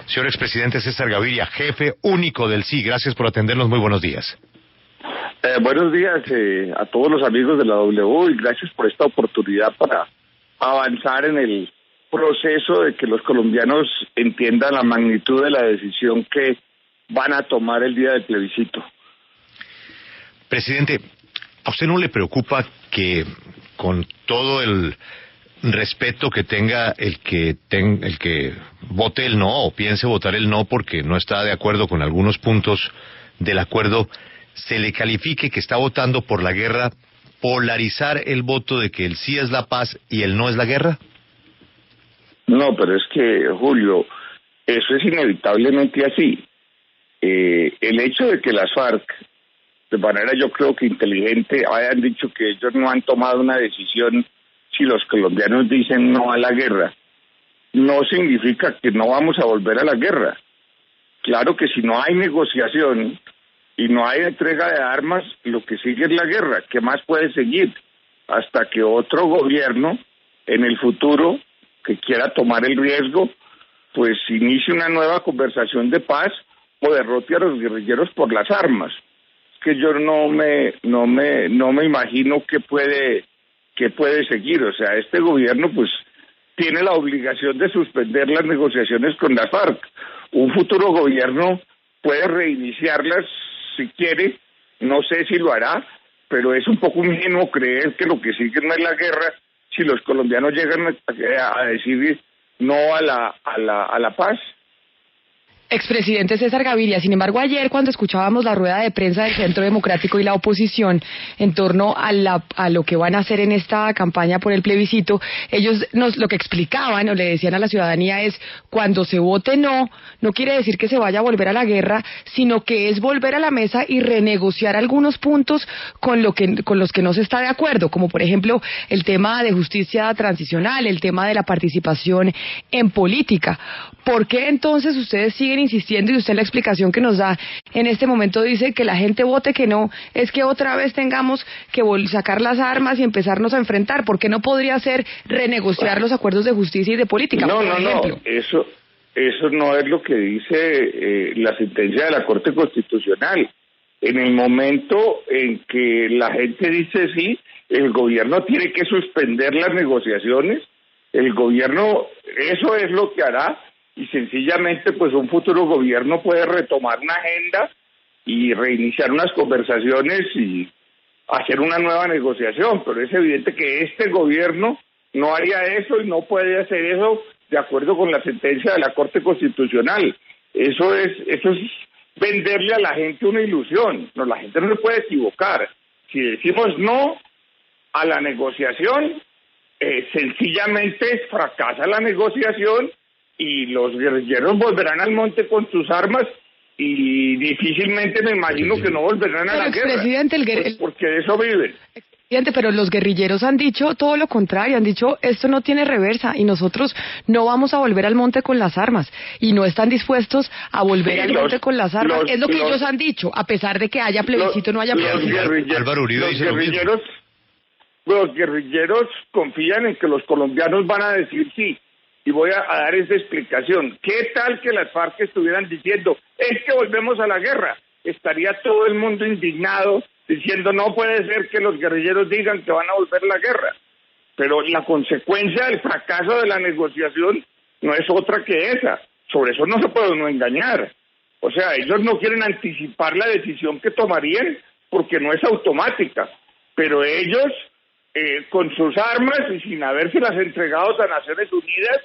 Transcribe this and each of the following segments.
Señor expresidente César Gaviria, jefe único del Sí, gracias por atendernos, muy buenos días. Buenos días a todos los amigos de la W y gracias por esta oportunidad para avanzar en el proceso de que los colombianos entiendan la magnitud de la decisión que van a tomar el día del plebiscito. Presidente, ¿a usted no le preocupa que con todo el respeto que tenga el que vote el no o piense votar el no porque no está de acuerdo con algunos puntos del acuerdo, se le califique que está votando por la guerra, polarizar el voto de que el sí es la paz y el no es la guerra? No, pero es que, Julio, eso es inevitablemente así. El hecho de que las FARC, de manera yo creo que inteligente, hayan dicho que ellos no han tomado una decisión si los colombianos dicen no a la guerra, no significa que no vamos a volver a la guerra. Claro que si no hay negociación y no hay entrega de armas, lo que sigue es la guerra. ¿Qué más puede seguir? Hasta que otro gobierno en el futuro que quiera tomar el riesgo, pues inicie una nueva conversación de paz o derrote a los guerrilleros por las armas. Que yo no me imagino que puede seguir. O sea, este gobierno pues tiene la obligación de suspender las negociaciones con la FARC. Un futuro gobierno puede reiniciarlas si quiere, no sé si lo hará, pero es un poco ingenuo creer que lo que sigue no es la guerra si los colombianos llegan a decir no a la paz. Expresidente César Gaviria, sin embargo, ayer cuando escuchábamos la rueda de prensa del Centro Democrático y la oposición en torno a lo que van a hacer en esta campaña por el plebiscito, ellos lo que explicaban o le decían a la ciudadanía es, cuando se vote no quiere decir que se vaya a volver a la guerra, sino que es volver a la mesa y renegociar algunos puntos con los que no se está de acuerdo, como por ejemplo el tema de justicia transicional, el tema de la participación en política. ¿Por qué entonces ustedes siguen insistiendo y usted en la explicación que nos da en este momento dice que la gente vote que no, es que otra vez tengamos que sacar las armas y empezarnos a enfrentar? ¿Por qué no podría ser renegociar los acuerdos de justicia y de política? No, eso no es lo que dice la sentencia de la Corte Constitucional. En el momento en que la gente dice sí, el gobierno tiene que suspender las negociaciones, el gobierno, eso es lo que hará. Y sencillamente pues un futuro gobierno puede retomar una agenda y reiniciar unas conversaciones y hacer una nueva negociación, pero es evidente que este gobierno no haría eso y no puede hacer eso de acuerdo con la sentencia de la Corte Constitucional. Eso es venderle a la gente una ilusión. No, la gente no se puede equivocar. Si decimos no a la negociación, sencillamente fracasa la negociación y los guerrilleros volverán al monte con sus armas y difícilmente me imagino que no volverán a la guerra, porque de eso viven. Presidente, pero los guerrilleros han dicho todo lo contrario, han dicho esto no tiene reversa y nosotros no vamos a volver al monte con las armas y no están dispuestos a volver al monte con las armas, es lo que ellos han dicho, a pesar de que haya plebiscito no haya plebiscito. Álvaro Uribe dice lo mismo. Los guerrilleros confían en que los colombianos van a decir sí. Y voy a dar esa explicación. ¿Qué tal que las FARC estuvieran diciendo, es que volvemos a la guerra? Estaría todo el mundo indignado, diciendo, no puede ser que los guerrilleros digan que van a volver a la guerra. Pero la consecuencia del fracaso de la negociación no es otra que esa. Sobre eso no se puede uno engañar. O sea, ellos no quieren anticipar la decisión que tomarían porque no es automática. Pero ellos, con sus armas y sin habérselas entregado a Naciones Unidas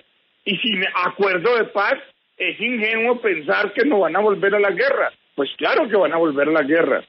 y sin acuerdo de paz, es ingenuo pensar que no van a volver a la guerra. Pues claro que van a volver a la guerra.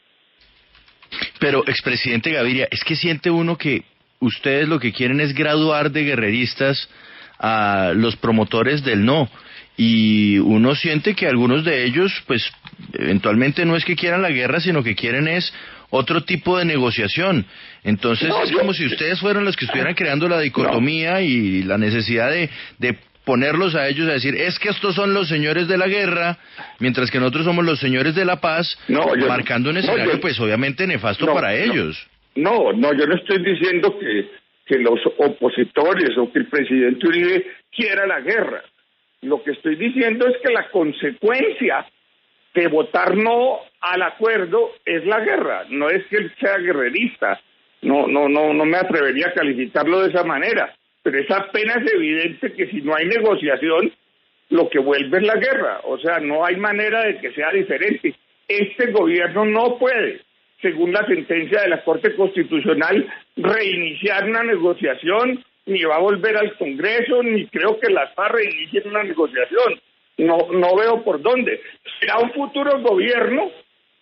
Pero, expresidente Gaviria, es que siente uno que ustedes lo que quieren es graduar de guerreristas a los promotores del no. Y uno siente que algunos de ellos, pues, eventualmente no es que quieran la guerra, sino que quieren es otro tipo de negociación. Entonces es como si ustedes fueran los que estuvieran creando la dicotomía y la necesidad de ponerlos a ellos a decir, es que estos son los señores de la guerra, mientras que nosotros somos los señores de la paz, marcando un escenario pues obviamente nefasto para ellos. No, yo no estoy diciendo que los opositores o que el presidente Uribe quiera la guerra. Lo que estoy diciendo es que la consecuencia de votar no al acuerdo es la guerra, no es que él sea guerrerista, no me atrevería a calificarlo de esa manera, pero es apenas evidente que si no hay negociación, lo que vuelve es la guerra, o sea, no hay manera de que sea diferente. Este gobierno no puede, según la sentencia de la Corte Constitucional, reiniciar una negociación, ni va a volver al Congreso, ni creo que las FARC reinicien una negociación. No veo por dónde. Será un futuro gobierno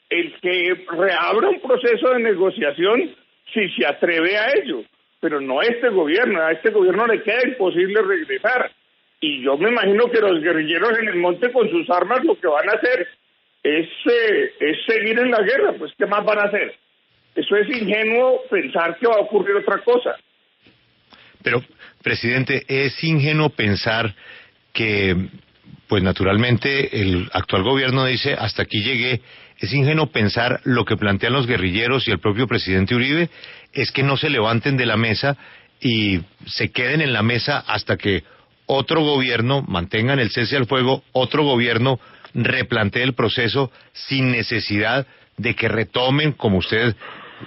el que reabra un proceso de negociación si se atreve a ello, pero no este gobierno. A este gobierno le queda imposible regresar. Y yo me imagino que los guerrilleros en el monte con sus armas lo que van a hacer es seguir en la guerra. Pues ¿qué más van a hacer? Eso es ingenuo pensar que va a ocurrir otra cosa. Pero, presidente, es ingenuo pensar que, pues naturalmente, el actual gobierno dice, hasta aquí llegué. Es ingenuo pensar lo que plantean los guerrilleros y el propio presidente Uribe, es que no se levanten de la mesa y se queden en la mesa hasta que otro gobierno mantengan el cese al fuego, otro gobierno replantee el proceso sin necesidad de que retomen, como usted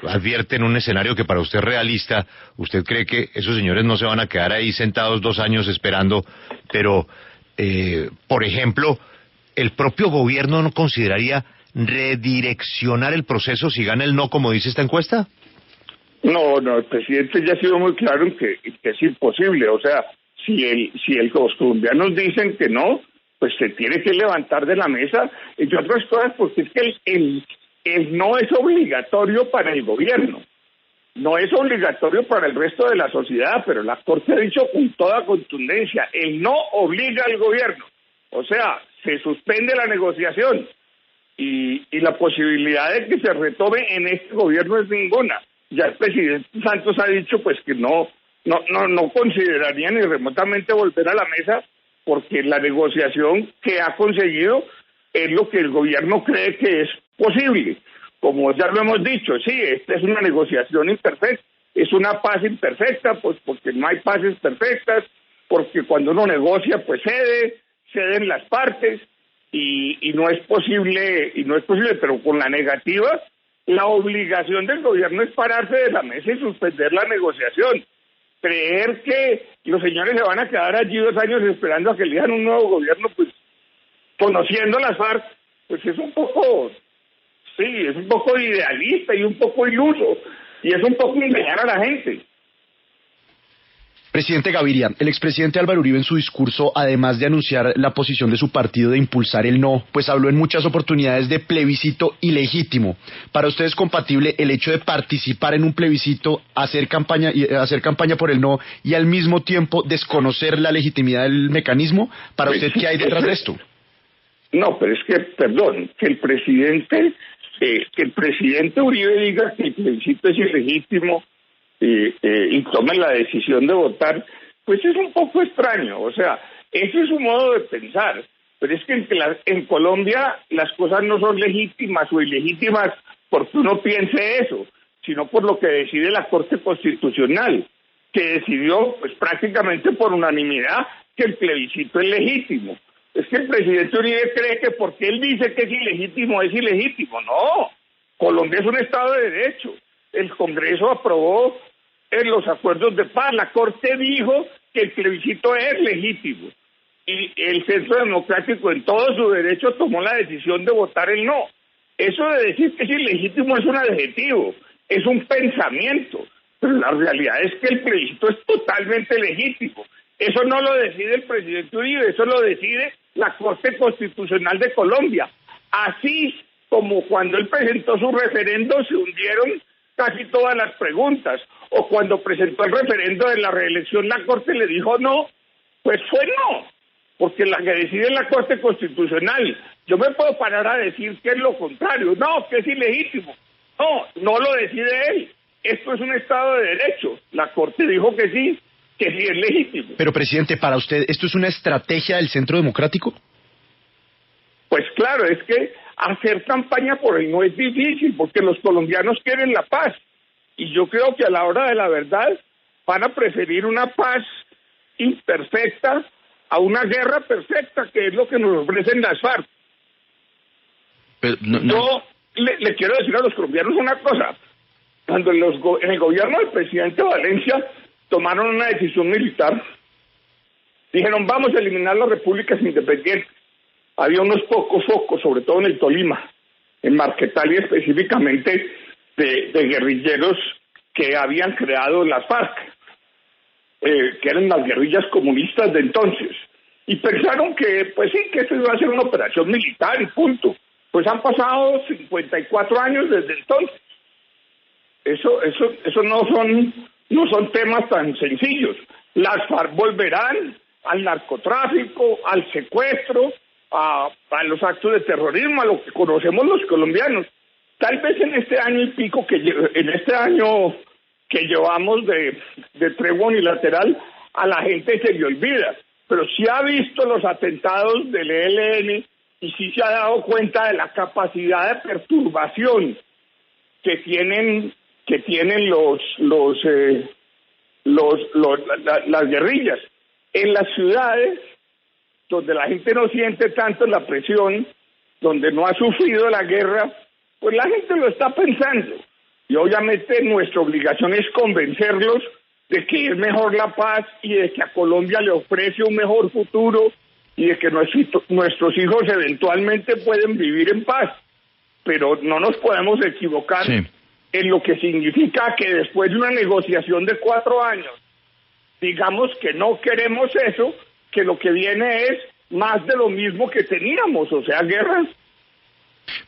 advierte, en un escenario que para usted es realista. Usted cree que esos señores no se van a quedar ahí sentados 2 años esperando, pero, por ejemplo, ¿el propio gobierno no consideraría redireccionar el proceso si gana el no, como dice esta encuesta? No, el presidente ya ha sido muy claro en que es imposible. O sea, si los colombianos dicen que no, pues se tiene que levantar de la mesa, entre otras cosas, porque es que el no es obligatorio para el gobierno, no es obligatorio para el resto de la sociedad, pero la Corte ha dicho con toda contundencia, el no obliga al gobierno, o sea, se suspende la negociación y la posibilidad de que se retome en este gobierno es ninguna. Ya el presidente Santos ha dicho pues que no consideraría ni remotamente volver a la mesa, porque la negociación que ha conseguido es lo que el gobierno cree que es posible. Como ya lo hemos dicho, sí, esta es una negociación imperfecta, es una paz imperfecta, pues porque no hay paces perfectas, porque cuando uno negocia pues ceden las partes y no es posible, pero con la negativa, la obligación del gobierno es pararse de la mesa y suspender la negociación. Creer que los señores se van a quedar allí 2 años esperando a que elijan un nuevo gobierno, pues conociendo las FARC, pues es un poco idealista y un poco iluso, y es un poco engañar a la gente. Presidente Gaviria, el expresidente Álvaro Uribe en su discurso, además de anunciar la posición de su partido de impulsar el no, pues habló en muchas oportunidades de plebiscito ilegítimo. ¿Para usted es compatible el hecho de participar en un plebiscito, hacer campaña por el no y al mismo tiempo desconocer la legitimidad del mecanismo? ¿Para usted qué hay detrás de esto? No, pero es que, perdón, que el presidente Uribe diga que el plebiscito es ilegítimo y tomen la decisión de votar, pues es un poco extraño. O sea, ese es su modo de pensar, pero es que en Colombia las cosas no son legítimas o ilegítimas porque uno piense eso, sino por lo que decide la Corte Constitucional, que decidió pues prácticamente por unanimidad que el plebiscito es legítimo. Es que el presidente Uribe cree que porque él dice que es ilegítimo. No, Colombia es un Estado de Derecho. El Congreso aprobó los acuerdos de paz, la Corte dijo que el plebiscito es legítimo y el Centro Democrático en todo su derecho tomó la decisión de votar el no. Eso de decir que es ilegítimo es un adjetivo, es un pensamiento, pero la realidad es que el plebiscito es totalmente legítimo. Eso no lo decide el presidente Uribe, eso lo decide la Corte Constitucional de Colombia. Así como cuando él presentó su referendo se hundieron casi todas las preguntas, o cuando presentó el referendo de la reelección la Corte le dijo no, pues fue no, porque la que decide es la Corte Constitucional. Yo me puedo parar a decir que es lo contrario, no, que es ilegítimo. No lo decide él. Esto es un Estado de Derecho. La Corte dijo que sí es legítimo. Pero, presidente, para usted, ¿esto es una estrategia del Centro Democrático? Pues claro, es que hacer campaña por el no es difícil, porque los colombianos quieren la paz. Y yo creo que a la hora de la verdad van a preferir una paz imperfecta a una guerra perfecta, que es lo que nos ofrecen las FARC. Pero Yo le quiero decir a los colombianos una cosa. Cuando en el gobierno del presidente Valencia tomaron una decisión militar, dijeron vamos a eliminar las repúblicas independientes. Había unos pocos focos, sobre todo en el Tolima, en Marquetalia específicamente, de guerrilleros que habían creado las FARC, que eran las guerrillas comunistas de entonces. Y pensaron que, pues sí, que esto iba a ser una operación militar y punto. Pues han pasado 54 años desde entonces. Eso no son temas tan sencillos. Las FARC volverán al narcotráfico, al secuestro, a los actos de terrorismo, a lo que conocemos los colombianos. Tal vez en este año y pico, en este año que llevamos de tregua unilateral, a la gente se le olvida, pero sí ha visto los atentados del ELN y sí se ha dado cuenta de la capacidad de perturbación que tienen las guerrillas. En las ciudades donde la gente no siente tanto la presión, donde no ha sufrido la guerra, pues la gente lo está pensando. Y obviamente nuestra obligación es convencerlos de que es mejor la paz y de que a Colombia le ofrece un mejor futuro y de que nuestros hijos eventualmente pueden vivir en paz. Pero no nos podemos equivocar en lo que significa que después de una negociación de 4 años, digamos que no queremos eso, que lo que viene es más de lo mismo que teníamos, o sea, guerra.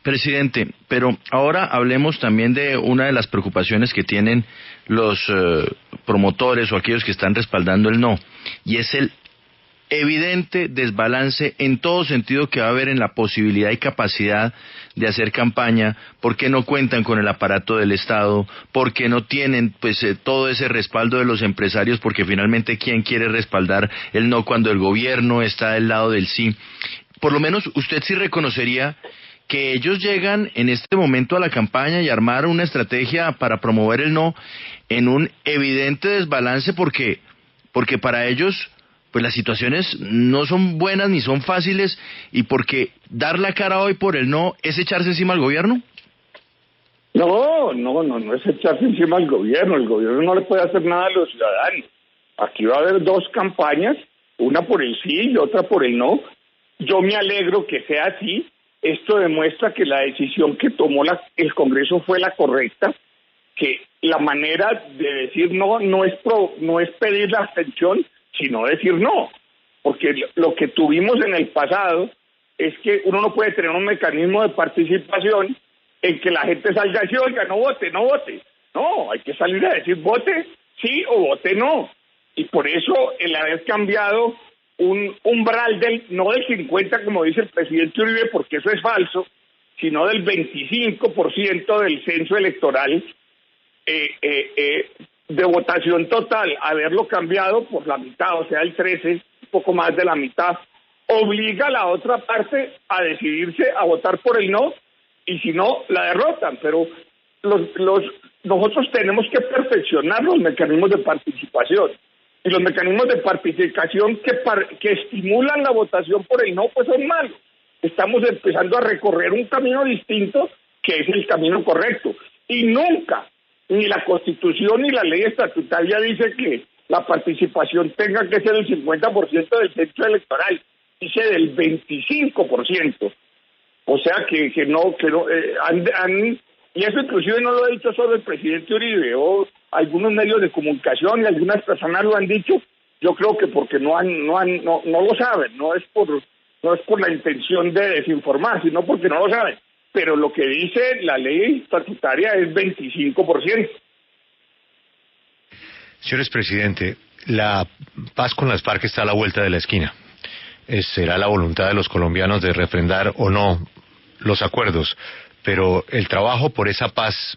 Presidente, pero ahora hablemos también de una de las preocupaciones que tienen los promotores o aquellos que están respaldando el no, y es el evidente desbalance en todo sentido que va a haber en la posibilidad y capacidad de hacer campaña, porque no cuentan con el aparato del Estado, porque no tienen todo ese respaldo de los empresarios, porque finalmente ¿quién quiere respaldar el no cuando el gobierno está del lado del sí? Por lo menos usted sí reconocería que ellos llegan en este momento a la campaña y armar una estrategia para promover el no en un evidente desbalance, porque para ellos pues las situaciones no son buenas ni son fáciles, y porque dar la cara hoy por el no es echarse encima al gobierno. No es echarse encima al gobierno. El gobierno no le puede hacer nada a los ciudadanos. Aquí va a haber 2 campañas, una por el sí y otra por el no. Yo me alegro que sea así. Esto demuestra que la decisión que tomó el Congreso fue la correcta, que la manera de decir no es pedir la abstención, sino decir no, porque lo que tuvimos en el pasado es que uno no puede tener un mecanismo de participación en que la gente salga a decir, oiga, no vote. No, hay que salir a decir vote sí o vote no. Y por eso el haber cambiado un umbral no del 50, como dice el presidente Uribe, porque eso es falso, sino del 25% del censo electoral de votación total, haberlo cambiado por la mitad, o sea, el 13, un poco más de la mitad, obliga a la otra parte a decidirse a votar por el no, y si no, la derrotan. Pero nosotros tenemos que perfeccionar los mecanismos de participación, y los mecanismos de participación que estimulan la votación por el no, pues son malos. Estamos empezando a recorrer un camino distinto, que es el camino correcto, y nunca ni la Constitución ni la ley estatutaria dice que la participación tenga que ser el 50% del censo electoral, dice del 25%. O sea que no, y eso inclusive no lo ha dicho solo el presidente Uribe, o algunos medios de comunicación y algunas personas lo han dicho. Yo creo que porque no lo saben, no es por la intención de desinformar, sino porque no lo saben. Pero lo que dice la ley estatutaria es 25%. Señores presidente, la paz con las FARC está a la vuelta de la esquina. Será la voluntad de los colombianos de refrendar o no los acuerdos, pero el trabajo por esa paz,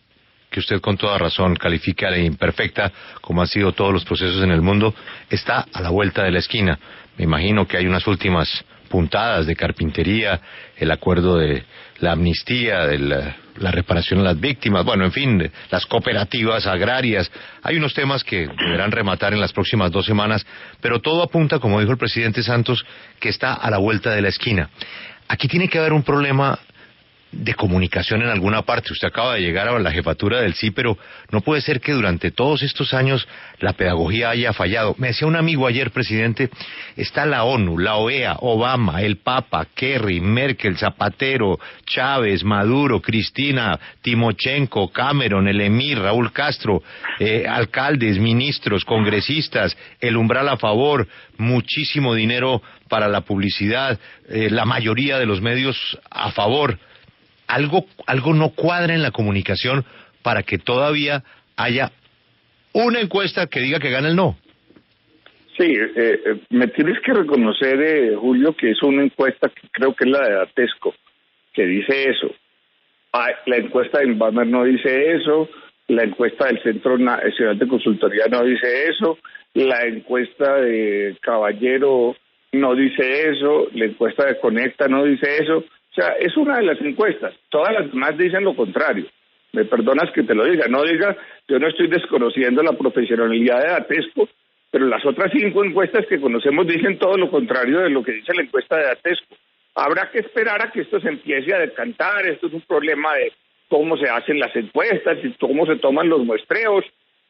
que usted con toda razón califica de imperfecta, como han sido todos los procesos en el mundo, está a la vuelta de la esquina. Me imagino que hay unas últimas puntadas de carpintería, el acuerdo de la amnistía, de la reparación a las víctimas, bueno, en fin, las cooperativas agrarias. Hay unos temas que deberán rematar en las próximas 2 semanas, pero todo apunta, como dijo el presidente Santos, que está a la vuelta de la esquina. Aquí tiene que haber un problema de comunicación en alguna parte. Usted acaba de llegar a la jefatura del sí, pero no puede ser que durante todos estos años la pedagogía haya fallado. Me decía un amigo ayer, presidente, está la ONU, la OEA, Obama, el Papa, Kerry, Merkel, Zapatero, Chávez, Maduro, Cristina, Timochenko, Cameron, el Emir, Raúl Castro, alcaldes, ministros, congresistas, el umbral a favor, muchísimo dinero para la publicidad, la mayoría de los medios a favor. Algo no cuadra en la comunicación para que todavía haya una encuesta que diga que gana el no. Sí, me tienes que reconocer, Julio, que es una encuesta que creo que es la de Datesco, que dice eso. La encuesta de Inbamer no dice eso, la encuesta del Centro Nacional de Consultoría no dice eso, la encuesta de Caballero no dice eso, la encuesta de Conecta no dice eso. O sea, es una de las encuestas. Todas las demás dicen lo contrario. Me perdonas que te lo diga. No diga, yo no estoy desconociendo la profesionalidad de Datesco, pero las otras 5 encuestas que conocemos dicen todo lo contrario de lo que dice la encuesta de Datesco. Habrá que esperar a que esto se empiece a decantar. Esto es un problema de cómo se hacen las encuestas y cómo se toman los muestreos.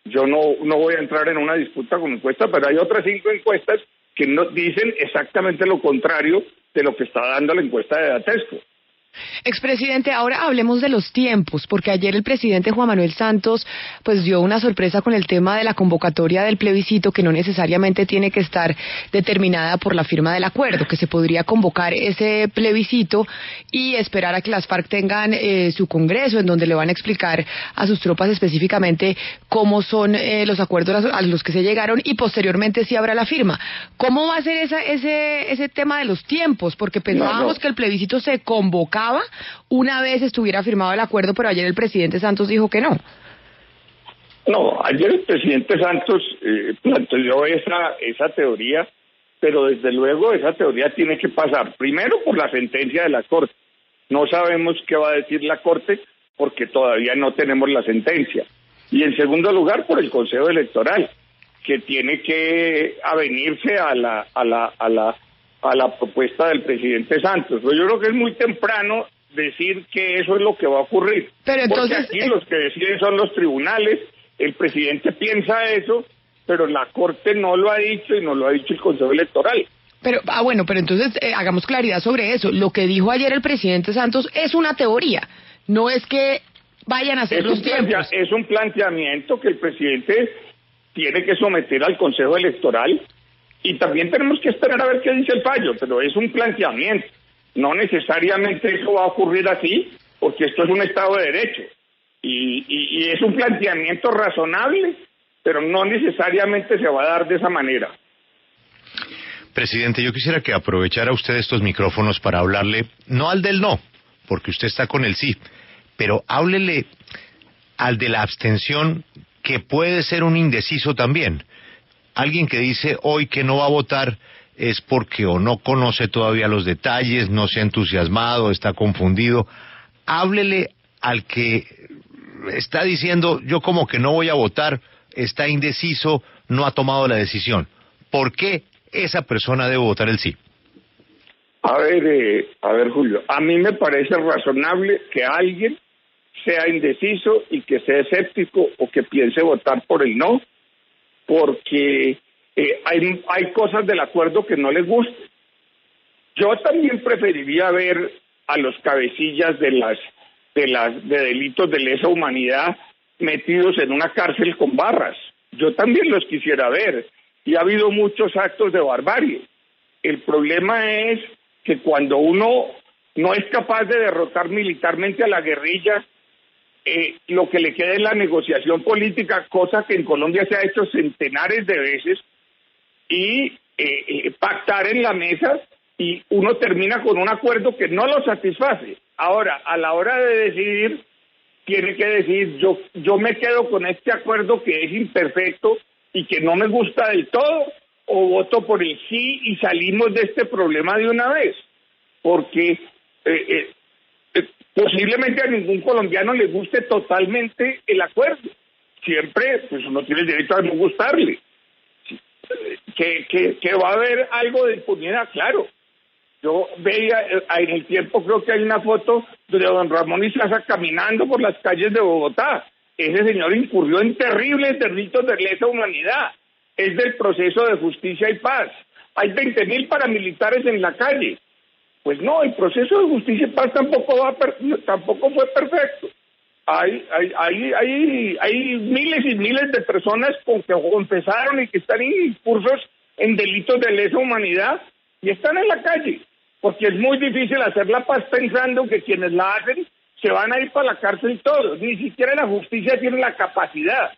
Yo no voy a entrar en una disputa con encuestas, pero hay otras 5 encuestas que no dicen exactamente lo contrario de lo que está dando la encuesta de Datesco. Expresidente, ahora hablemos de los tiempos, porque ayer el presidente Juan Manuel Santos pues dio una sorpresa con el tema de la convocatoria del plebiscito, que no necesariamente tiene que estar determinada por la firma del acuerdo, que se podría convocar ese plebiscito y esperar a que las FARC tengan su congreso, en donde le van a explicar a sus tropas específicamente cómo son los acuerdos a los que se llegaron, y posteriormente sí habrá la firma. ¿Cómo va a ser ese tema de los tiempos? Porque pensábamos que el plebiscito se convocaba una vez estuviera firmado el acuerdo, pero ayer el presidente Santos dijo que no. No, ayer el presidente Santos planteó esa teoría, pero desde luego esa teoría tiene que pasar primero por la sentencia de la Corte. No sabemos qué va a decir la Corte porque todavía no tenemos la sentencia. Y en segundo lugar por el Consejo Electoral, que tiene que avenirse a la propuesta del presidente Santos. Pues yo creo que es muy temprano decir que eso es lo que va a ocurrir. Pero entonces, porque aquí los que deciden son los tribunales, el presidente piensa eso, pero la Corte no lo ha dicho y no lo ha dicho el Consejo Electoral. Pero, pero entonces hagamos claridad sobre eso. Lo que dijo ayer el presidente Santos es una teoría, no es que vayan a hacer los tiempos. Es un planteamiento que el presidente tiene que someter al Consejo Electoral. Y también tenemos que esperar a ver qué dice el fallo, pero es un planteamiento. No necesariamente eso va a ocurrir así, porque esto es un Estado de Derecho. Y es un planteamiento razonable, pero no necesariamente se va a dar de esa manera. Presidente, yo quisiera que aprovechara usted estos micrófonos para hablarle, no al del no, porque usted está con el sí, pero háblele al de la abstención, que puede ser un indeciso también. Alguien que dice hoy que no va a votar es porque o no conoce todavía los detalles, no se ha entusiasmado, está confundido. Háblele al que está diciendo yo como que no voy a votar, está indeciso, no ha tomado la decisión. ¿Por qué esa persona debe votar el sí? A ver, Julio, a mí me parece razonable que alguien sea indeciso y que sea escéptico o que piense votar por el no, porque hay cosas del acuerdo que no les gustan. Yo también preferiría ver a los cabecillas de delitos de lesa humanidad metidos en una cárcel con barras. Yo también los quisiera ver, y ha habido muchos actos de barbarie. El problema es que cuando uno no es capaz de derrotar militarmente a la guerrilla, lo que le queda es la negociación política, cosa que en Colombia se ha hecho centenares de veces, y pactar en la mesa, y uno termina con un acuerdo que no lo satisface. Ahora, a la hora de decidir, tiene que decir, yo me quedo con este acuerdo que es imperfecto y que no me gusta del todo, o voto por el sí y salimos de este problema de una vez, porque posiblemente a ningún colombiano le guste totalmente el acuerdo. Siempre, pues uno tiene el derecho a no gustarle. Que va a haber algo de impunidad, claro. Yo veía en el tiempo, creo que hay una foto de don Ramón Izaza caminando por las calles de Bogotá. Ese señor incurrió en terribles delitos de lesa humanidad. Es del proceso de justicia y paz. Hay 20.000 paramilitares en la calle. Pues no, el proceso de justicia y paz tampoco fue perfecto. Hay miles y miles de personas que confesaron y que están incursos en delitos de lesa humanidad y están en la calle, porque es muy difícil hacer la paz pensando que quienes la hacen se van a ir para la cárcel todos. Ni siquiera la justicia tiene la capacidad.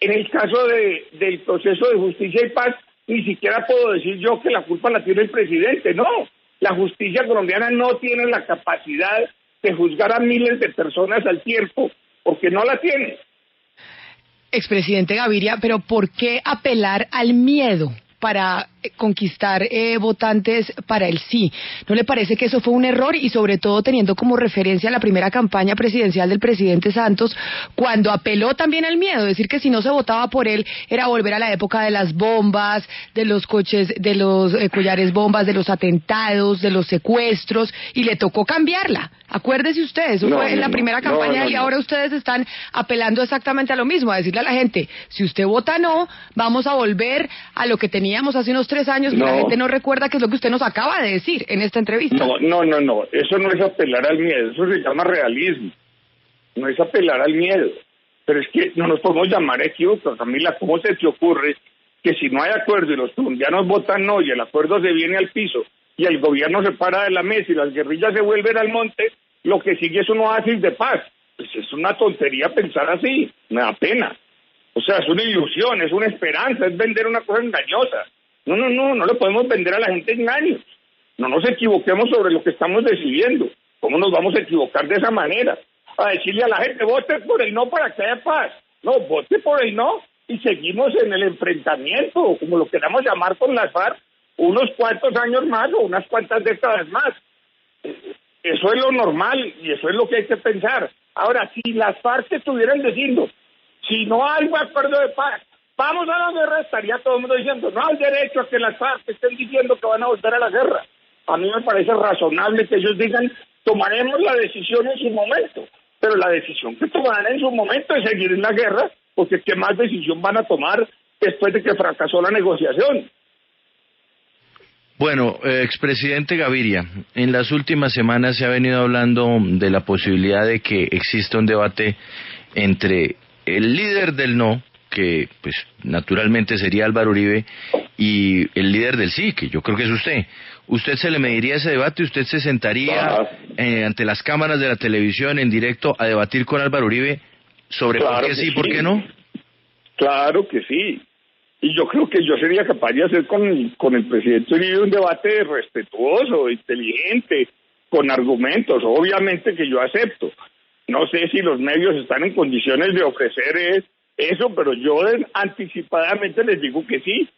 En el caso del proceso de justicia y paz, ni siquiera puedo decir yo que la culpa la tiene el presidente. No, la justicia colombiana no tiene la capacidad de juzgar a miles de personas al tiempo, porque no la tiene. Expresidente Gaviria, pero ¿por qué apelar al miedo para conquistar votantes para el sí? ¿No le parece que eso fue un error? Y sobre todo teniendo como referencia la primera campaña presidencial del presidente Santos, cuando apeló también al miedo, decir que si no se votaba por él era volver a la época de las bombas, de los coches, de los collares bombas, de los atentados, de los secuestros, y le tocó cambiarla. Acuérdese usted, eso fue en la primera campaña y ahora ustedes están apelando exactamente a lo mismo, a decirle a la gente, si usted vota no, vamos a volver a lo que teníamos hace unos 3 años, que la gente no recuerda, que es lo que usted nos acaba de decir en esta entrevista. No, eso no es apelar al miedo, eso se llama realismo, no es apelar al miedo, pero es que no nos podemos llamar equívocos, Camila. ¿Cómo se te ocurre que si no hay acuerdo y los colombianos votan no y el acuerdo se viene al piso y el gobierno se para de la mesa y las guerrillas se vuelven al monte, lo que sigue es un oasis de paz? Pues es una tontería pensar así, me da pena. O sea, es una ilusión, es una esperanza, es vender una cosa engañosa. No le podemos vender a la gente engaños. No nos equivoquemos sobre lo que estamos decidiendo. ¿Cómo nos vamos a equivocar de esa manera? A decirle a la gente, vote por el no para que haya paz. No, vote por el no y seguimos en el enfrentamiento, o como lo queramos llamar, con las FARC, unos cuantos años más o unas cuantas décadas más. Eso es lo normal y eso es lo que hay que pensar. Ahora, si las FARC estuvieran diciendo, si no hay un acuerdo de paz, vamos a la guerra, estaría todo el mundo diciendo, no hay derecho a que las FARC estén diciendo que van a volver a la guerra. A mí me parece razonable que ellos digan, tomaremos la decisión en su momento, pero la decisión que tomarán en su momento es seguir en la guerra, porque ¿qué más decisión van a tomar después de que fracasó la negociación? Bueno, expresidente Gaviria, en las últimas semanas se ha venido hablando de la posibilidad de que exista un debate entre el líder del no, que pues naturalmente sería Álvaro Uribe, y el líder del sí, que yo creo que es usted. ¿Usted se le mediría ese debate? ¿Usted se sentaría ante las cámaras de la televisión en directo a debatir con Álvaro Uribe sobre por qué sí y por qué no? Claro que sí. Y yo creo que yo sería capaz de hacer con el presidente Uribe un debate respetuoso, inteligente, con argumentos. Obviamente que yo acepto. No sé si los medios están en condiciones de ofrecer eso, pero yo anticipadamente les digo que sí.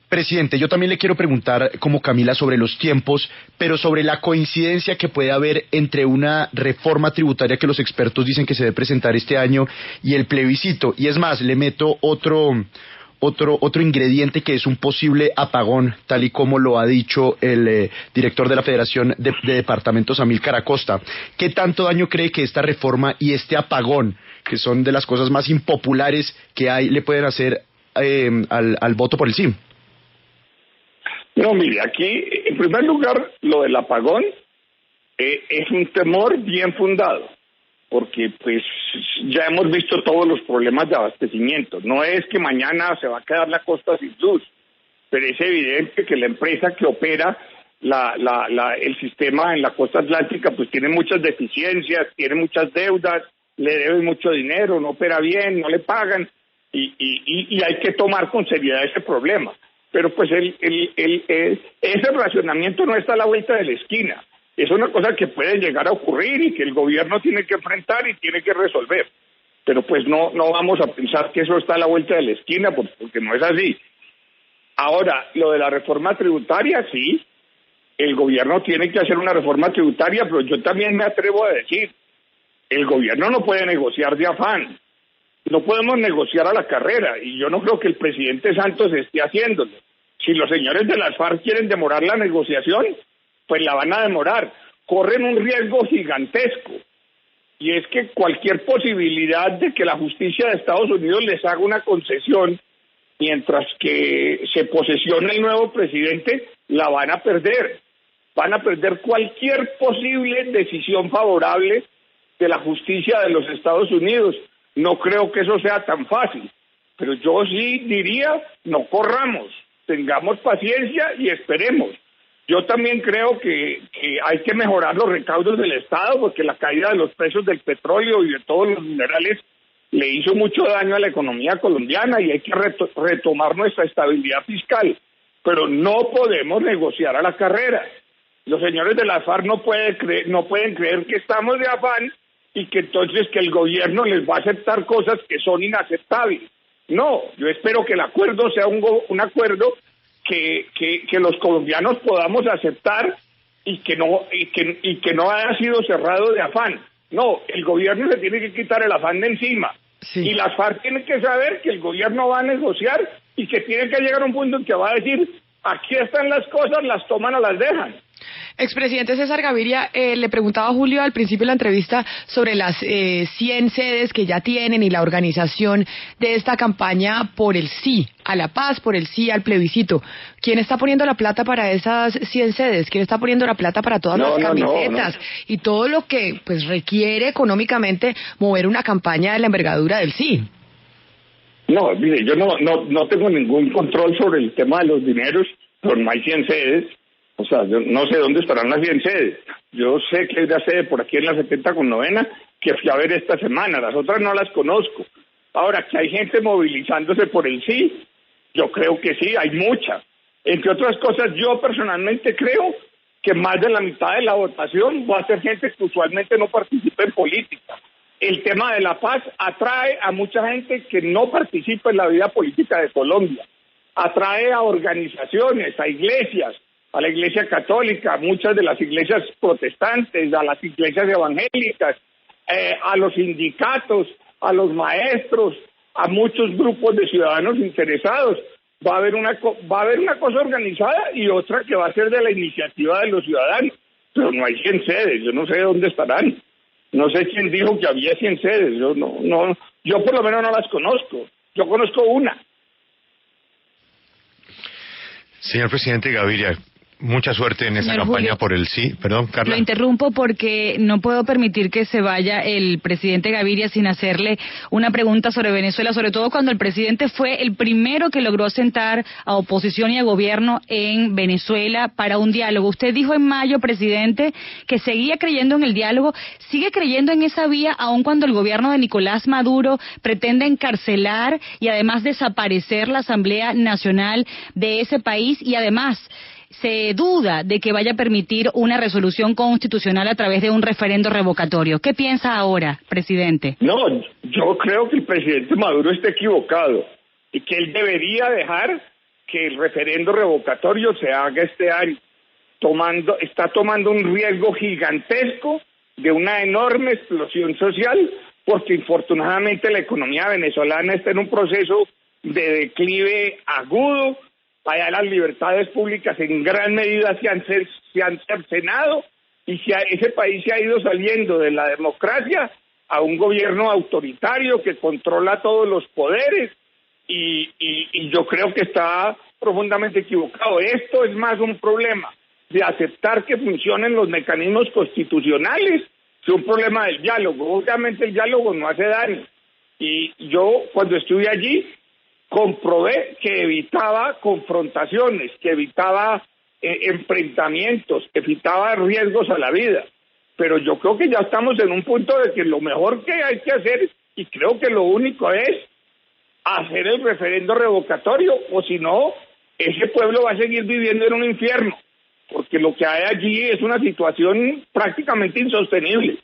Presidente, yo también le quiero preguntar, como Camila, sobre los tiempos, pero sobre la coincidencia que puede haber entre una reforma tributaria que los expertos dicen que se debe presentar este año y el plebiscito. Y es más, le meto otro ingrediente, que es un posible apagón, tal y como lo ha dicho el director de la Federación de Departamentos, Amílcar Acosta. ¿Qué tanto daño cree que esta reforma y este apagón, que son de las cosas más impopulares que hay, le pueden hacer al voto por el sí? No, mire, aquí, en primer lugar, lo del apagón es un temor bien fundado, porque pues ya hemos visto todos los problemas de abastecimiento. No es que mañana se va a quedar la costa sin luz, pero es evidente que la empresa que opera el sistema en la costa atlántica pues tiene muchas deficiencias, tiene muchas deudas, le deben mucho dinero, no opera bien, no le pagan, y hay que tomar con seriedad ese problema. Pero pues ese racionamiento no está a la vuelta de la esquina. Es una cosa que puede llegar a ocurrir y que el gobierno tiene que enfrentar y tiene que resolver. pero pues no vamos a pensar que eso está a la vuelta de la esquina, porque no es así. Ahora, lo de la reforma tributaria, sí, el gobierno tiene que hacer una reforma tributaria, pero yo también me atrevo a decir, el gobierno no puede negociar de afán, no podemos negociar a la carrera, y yo no creo que el presidente Santos esté haciéndolo. Si los señores de las FARC quieren demorar la negociación, pues la van a demorar. Corren un riesgo gigantesco, y es que cualquier posibilidad de que la justicia de Estados Unidos les haga una concesión mientras que se posesione el nuevo presidente, la van a perder. Van a perder cualquier posible decisión favorable de la justicia de los Estados Unidos. No creo que eso sea tan fácil, pero yo sí diría, no corramos, tengamos paciencia y esperemos. Yo también creo que hay que mejorar los recaudos del Estado, porque la caída de los precios del petróleo y de todos los minerales le hizo mucho daño a la economía colombiana y hay que retomar nuestra estabilidad fiscal, pero no podemos negociar a la carrera. Los señores de la FARC no pueden creer que estamos de afán y que entonces que el gobierno les va a aceptar cosas que son inaceptables. No, yo espero que el acuerdo sea un acuerdo que los colombianos podamos aceptar y que no haya sido cerrado de afán. No, el gobierno se tiene que quitar el afán de encima. Sí. Y las FARC tienen que saber que el gobierno va a negociar y que tiene que llegar a un punto en que va a decir, aquí están las cosas, las toman o las dejan. Expresidente César Gaviria, le preguntaba a Julio al principio de la entrevista sobre las 100 sedes que ya tienen y la organización de esta campaña por el sí a la paz, por el sí al plebiscito. ¿Quién está poniendo la plata para esas 100 sedes? ¿Quién está poniendo la plata para todas las camisetas y todo lo que pues requiere económicamente mover una campaña de la envergadura del sí? No, mire, yo no tengo ningún control sobre el tema de los dineros, pero no hay 100 sedes. O sea, yo no sé dónde estarán las 100 sedes. Yo sé que hay una sede por aquí en la 70 con novena que fui a ver esta semana. Las otras no las conozco. Ahora, que hay gente movilizándose por el sí, yo creo que sí, hay mucha. Entre otras cosas, yo personalmente creo que más de la mitad de la votación va a ser gente que usualmente no participa en política. El tema de la paz atrae a mucha gente que no participa en la vida política de Colombia. Atrae a organizaciones, a iglesias, a la iglesia católica, a muchas de las iglesias protestantes, a las iglesias evangélicas, a los sindicatos, a los maestros, a muchos grupos de ciudadanos interesados. Va a haber una cosa organizada y otra que va a ser de la iniciativa de los ciudadanos, pero no hay 100 sedes, yo no sé dónde estarán. No sé quién dijo que había 100 sedes, yo por lo menos no las conozco, yo conozco una. Señor presidente Gaviria, mucha suerte en esa campaña Julio, por el sí. Perdón, Carla. Lo interrumpo porque no puedo permitir que se vaya el presidente Gaviria sin hacerle una pregunta sobre Venezuela, sobre todo cuando el presidente fue el primero que logró sentar a oposición y a gobierno en Venezuela para un diálogo. Usted dijo en mayo, presidente, que seguía creyendo en el diálogo. ¿Sigue creyendo en esa vía aun cuando el gobierno de Nicolás Maduro pretende encarcelar y además desaparecer la Asamblea Nacional de ese país y además se duda de que vaya a permitir una resolución constitucional a través de un referendo revocatorio? ¿Qué piensa ahora, presidente? No, yo creo que el presidente Maduro está equivocado y que él debería dejar que el referendo revocatorio se haga este año. Está tomando un riesgo gigantesco de una enorme explosión social, porque infortunadamente la economía venezolana está en un proceso de declive agudo. Allá las libertades públicas en gran medida se han cercenado y ese país se ha ido saliendo de la democracia a un gobierno autoritario que controla todos los poderes y yo creo que está profundamente equivocado. Esto es más un problema de aceptar que funcionen los mecanismos constitucionales que un problema del diálogo. Obviamente el diálogo no hace daño y yo cuando estuve allí comprobé que evitaba confrontaciones, que evitaba enfrentamientos, que evitaba riesgos a la vida. Pero yo creo que ya estamos en un punto de que lo mejor que hay que hacer, y creo que lo único es hacer el referendo revocatorio, o si no, ese pueblo va a seguir viviendo en un infierno, porque lo que hay allí es una situación prácticamente insostenible.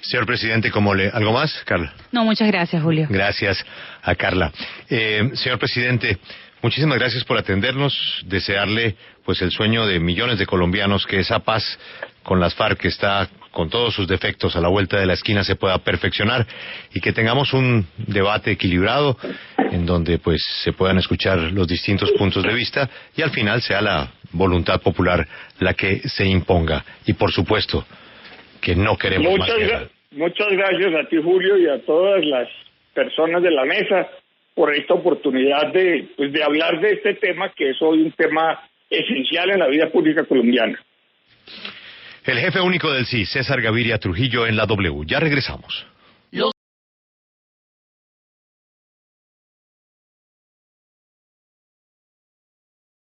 Señor presidente, ¿algo más, Carla? No, muchas gracias, Julio. Gracias a Carla. Señor presidente, muchísimas gracias por atendernos, desearle pues el sueño de millones de colombianos, que esa paz con las FARC, que está con todos sus defectos a la vuelta de la esquina, se pueda perfeccionar y que tengamos un debate equilibrado en donde pues se puedan escuchar los distintos puntos de vista y al final sea la voluntad popular la que se imponga. Y por supuesto que no queremos más guerra. Muchas gracias a ti, Julio, y a todas las personas de la mesa por esta oportunidad de hablar de este tema, que es hoy un tema esencial en la vida pública colombiana. El jefe único del Sí, César Gaviria Trujillo, en la W. Ya regresamos.